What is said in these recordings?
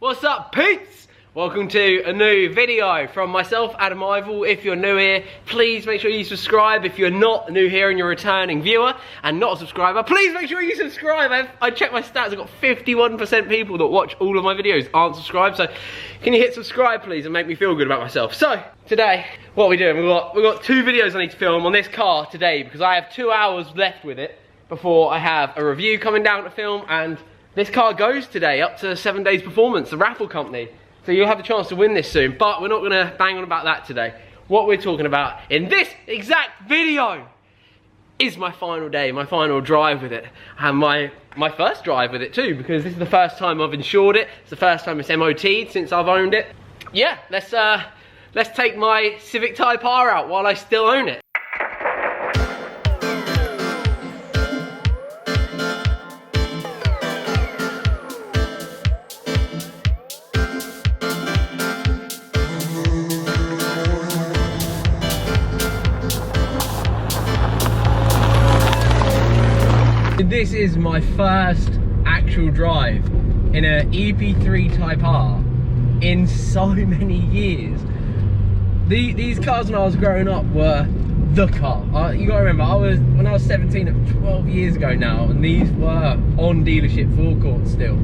What's up, peeps? Welcome to a new video from myself, Adam Ivel. If you're new here, please make sure you subscribe. If you're not new here and you're a returning viewer and not a subscriber, please make sure you subscribe. I checked my stats, I've got 51% people that watch all of my videos aren't subscribed, so can you hit subscribe please and make me feel good about myself? So, today, what are we doing? We've got 2 videos I need to film on this car today because I have 2 hours left with it before I have a review coming down to film, and this car goes today up to 7 Days Performance, the raffle company. So you'll have a chance to win this soon, but we're not gonna bang on about that today. What we're talking about in this exact video is my final day, my final drive with it. And my first drive with it too, because this is the first time I've insured it. It's the first time it's MOT'd since I've owned it. Yeah, let's take my Civic Type R out while I still own it. This is my first actual drive in an EP3 Type R in so many years. These cars when I was growing up were the car. You gotta remember, when I was 17, 12 years ago now, and these were on dealership forecourts still.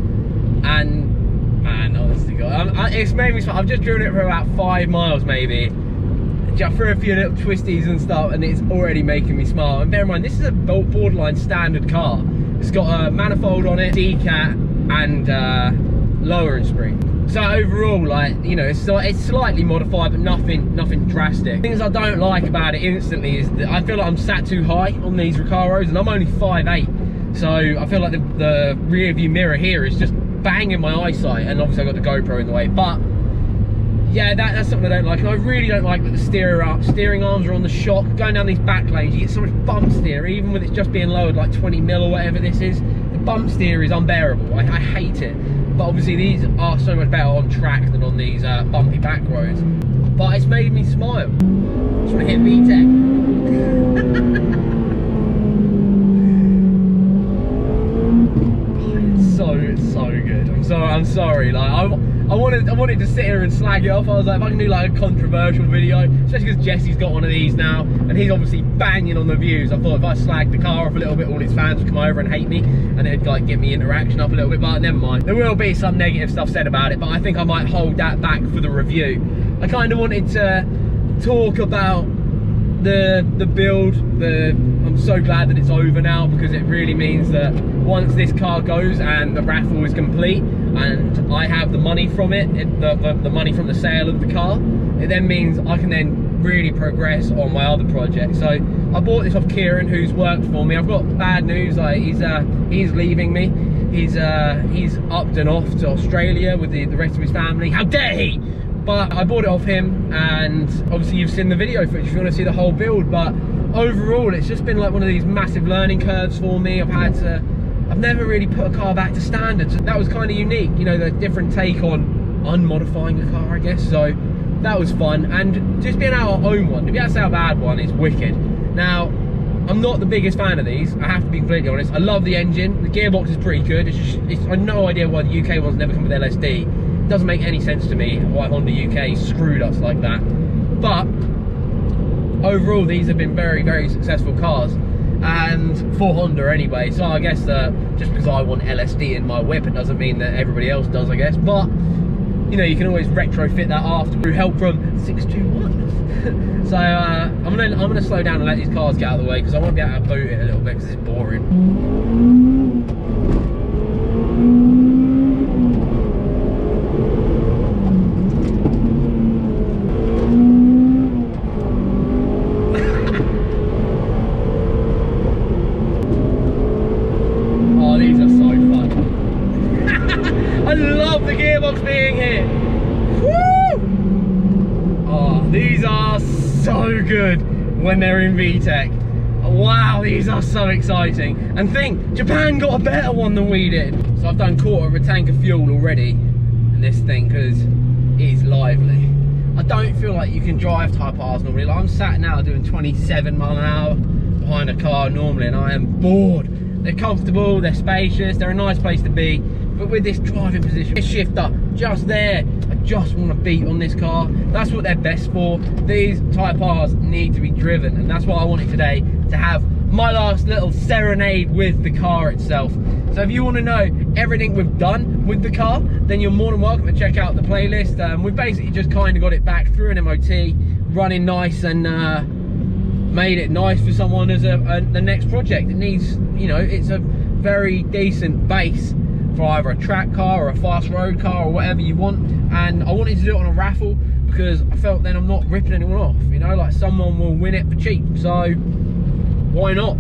And man, honestly, God, it's made me smile. I've just driven it for about 5 miles maybe. Just through a few little twisties and stuff, and it's already making me smile. And bear in mind, this is a borderline standard car. It's got a manifold on it, decat, and lowering spring. So overall, like, you know, it's slightly modified, but nothing drastic. Things I don't like about it instantly is that I feel like I'm sat too high on these Recaros, and I'm only 5'8". So I feel like the rear view mirror here is just banging my eyesight, and obviously I've got the GoPro in the way, but yeah, that's something I don't like. And I really don't like that the steering arms are on the shock. Going down these back lanes, you get so much bump steer, even with it just being lowered like 20 mil or whatever this is. The bump steer is unbearable. I hate it. But obviously these are so much better on track than on these bumpy back roads. But it's made me smile. Just want to hit Vtec. It's so good. I'm sorry. Like I wanted to sit here and slag it off. I was like, if I can do like a controversial video, especially because Jesse's got one of these now, and he's obviously banging on the views. I thought if I slagged the car off a little bit, all his fans would come over and hate me, and it'd like get me interaction up a little bit. But never mind. There will be some negative stuff said about it, but I think I might hold that back for the review. I kind of wanted to talk about the build. I'm so glad that it's over now, because it really means that once this car goes and the raffle is complete and I have the money from it, the money from the sale of the car, it then means I can then really progress on my other project. So I bought this off Kieran, who's worked for me. I've got bad news, like he's leaving me. He's upped and off to Australia with the rest of his family. How dare he! But I bought it off him, and obviously you've seen the video footage if you want to see the whole build. But overall, it's just been like one of these massive learning curves for me. I've never really put a car back to standard, so that was kind of unique, you know, the different take on unmodifying a car, I guess. So that was fun, and just being able to own one, to be able to say I've had one, is wicked. Now, I'm not the biggest fan of these, I have to be completely honest. I love the engine, the gearbox is pretty good. I have no idea why the UK ones never come with LSD. It doesn't make any sense to me why Honda UK screwed us like that. But overall, these have been very, very successful cars, and for Honda anyway. So I guess just because I want LSD in my whip, it doesn't mean that everybody else does, I guess. But you know, you can always retrofit that after through help from 621. So I'm gonna slow down and let these cars get out of the way, because I want to be able to boot it a little bit because it's boring. I love the gearbox being here. Woo! Oh, these are so good when they're in Vtec. Wow, these are so exciting. And think, Japan got a better one than we did. So I've done 1/4 of a tank of fuel already in this thing, because it is lively. I don't feel like you can drive Type R's normally. Like, I'm sat now doing 27 mile an hour behind a car normally, and I am bored. They're comfortable, they're spacious, they're a nice place to be. But with this driving position, this shifter just there. I just want to beat on this car. That's what they're best for. These Type R's need to be driven, and that's why I wanted today to have my last little serenade with the car itself. So if you want to know everything we've done with the car, then you're more than welcome to check out the playlist. We've basically just kind of got it back through an MOT, running nice, and made it nice for someone as the next project. It needs, you know, it's a very decent base for either a track car or a fast road car or whatever you want. And I wanted to do it on a raffle because I felt then I'm not ripping anyone off, you know, like someone will win it for cheap. So why not?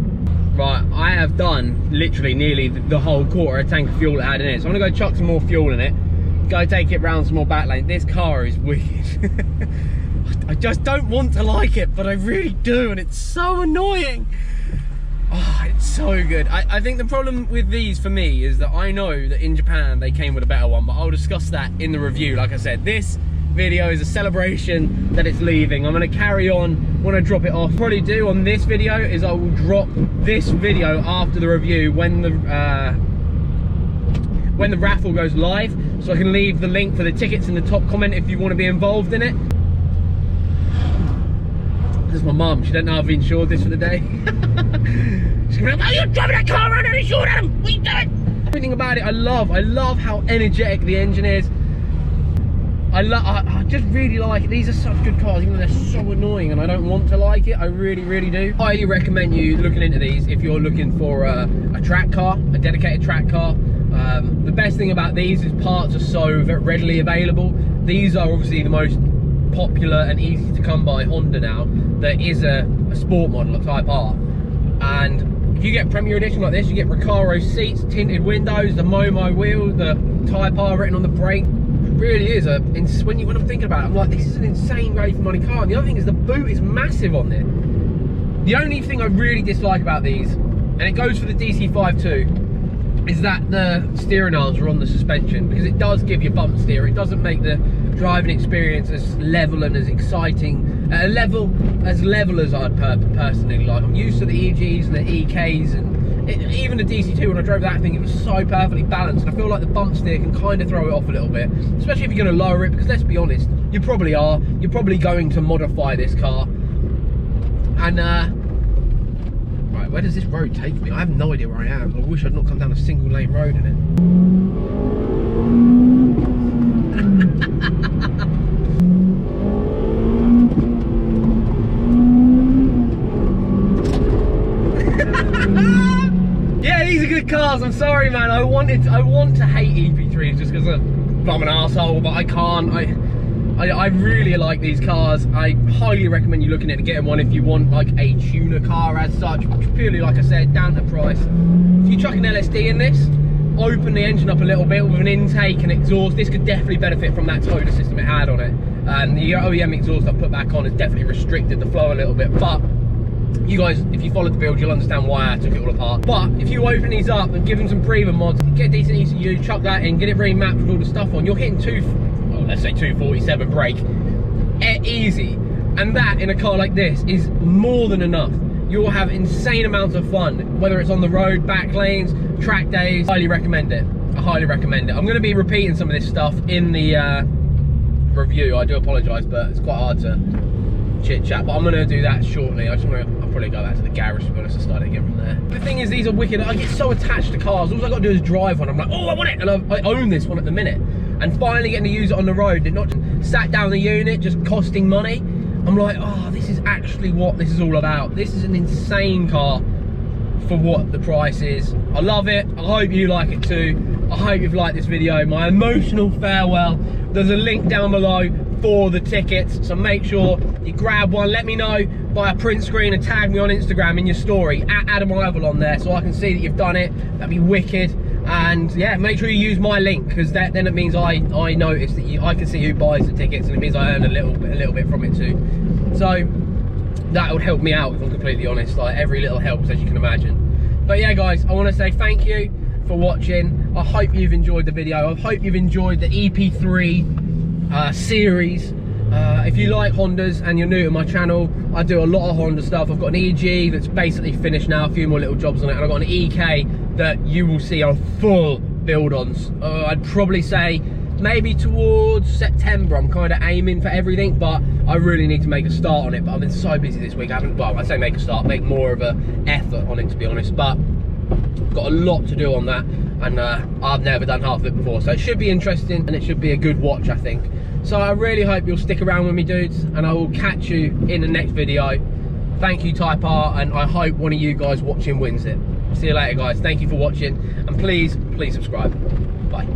Right, I have done literally nearly the whole quarter of tank of fuel it had in it. So I'm gonna go chuck some more fuel in it, go take it round some more back lane. This car is wicked. I just don't want to like it, but I really do, and it's so annoying. Oh, it's so good. I think the problem with these for me is that I know that in Japan they came with a better one, but I'll discuss that in the review. Like I said, this video is a celebration that it's leaving. I'm going to carry on when I drop it off. Probably do on this video is I will drop this video after the review when the raffle goes live, so I can leave the link for the tickets in the top comment if you want to be involved in it. This is my mum. She doesn't know I've insured this for the day. She's going to be like, oh, you're driving that car around and insured them. What are you doing? Everything about it I love how energetic the engine is. I just really like it. These are such good cars, even though they're so annoying and I don't want to like it. I really do. Highly recommend you looking into these if you're looking for a track car, a dedicated track car. The best thing about these is parts are so readily available. These are obviously the most popular and easy to come by Honda now. There is a sport model, a Type R. And if you get Premier Edition like this, you get Recaro seats, tinted windows, the Momo wheel, the Type R written on the brake. Really is when I'm thinking about it, I'm like, this is an insane value for money car. And the other thing is the boot is massive on there. The only thing I really dislike about these, and it goes for the DC5 too, is that the steering arms are on the suspension, because it does give you bump steer. It doesn't make the driving experience as level and as exciting, as level as I'd personally like. I'm used to the EGs and the EKs and even the DC2. When I drove that thing, it was so perfectly balanced, and I feel like the bump steer can kind of throw it off a little bit, especially if you're going to lower it, because let's be honest, you probably are. You're probably going to modify this car. And right, where does this road take me? I have no idea where I am. I wish I'd not come down a single lane road in it. Yeah, these are good cars. I'm sorry, man. I want to hate EP3s just because I'm an asshole, but I can't. I really like these cars. I highly recommend you looking at getting one if you want like a tuner car as such, purely, like I said, down to price. If you chuck an LSD in this, open the engine up a little bit with an intake and exhaust, this could definitely benefit from that Toda system it had on it. And the OEM exhaust I've put back on has definitely restricted the flow a little bit, but you guys, if you followed the build, you'll understand why I took it all apart. But if you open these up and give them some breather mods, get a decent ECU, chuck that in, get it remapped with all the stuff on, you're hitting let's say 247 brake, easy. And that in a car like this is more than enough. You'll have insane amounts of fun, whether it's on the road, back lanes, track days. Highly recommend it. I highly recommend it. I'm going to be repeating some of this stuff in the review. I do apologise, but it's quite hard to chit chat, but I'm going to do that shortly. I'll probably go back to the garage, to be honest, and start it again from there. The thing is, these are wicked. I get so attached to cars. All I got to do is drive one. I'm like, oh, I want it, and I own this one at the minute. And finally getting to use it on the road, and not just sat down the unit, just costing money. I'm like, oh, this is actually what this is all about. This is an insane car for what the price is. I love it. I hope you like it too. I hope you've liked this video. My emotional farewell. There's a link down below for the tickets, so make sure you grab one. Let me know by a print screen and tag me on Instagram in your story at Adam Rival on there, so I can see that you've done it. That'd be wicked. And yeah, make sure you use my link, because then it means I notice that I can see who buys the tickets, and it means I earn a little bit from it too. So that would help me out, if I'm completely honest. Like, every little helps, as you can imagine. But yeah, guys, I want to say thank you for watching. I hope you've enjoyed the video. I hope you've enjoyed the EP3 series. If you like Hondas and you're new to my channel, I do a lot of Honda stuff. I've got an EG that's basically finished now, a few more little jobs on it, and I've got an EK that you will see a full build on. I'd probably say maybe towards September I'm kind of aiming for everything, but I really need to make a start on it. But I've been so busy this week, I haven't, well, I say make a start, make more of an effort on it, to be honest, but got a lot to do on that, and I've never done half of it before, so it should be interesting and it should be a good watch, I think. So I really hope you'll stick around with me, dudes, and I will catch you in the next video. Thank you, Type R, and I hope one of you guys watching wins it. See you later, guys. Thank you for watching, and please subscribe. Bye.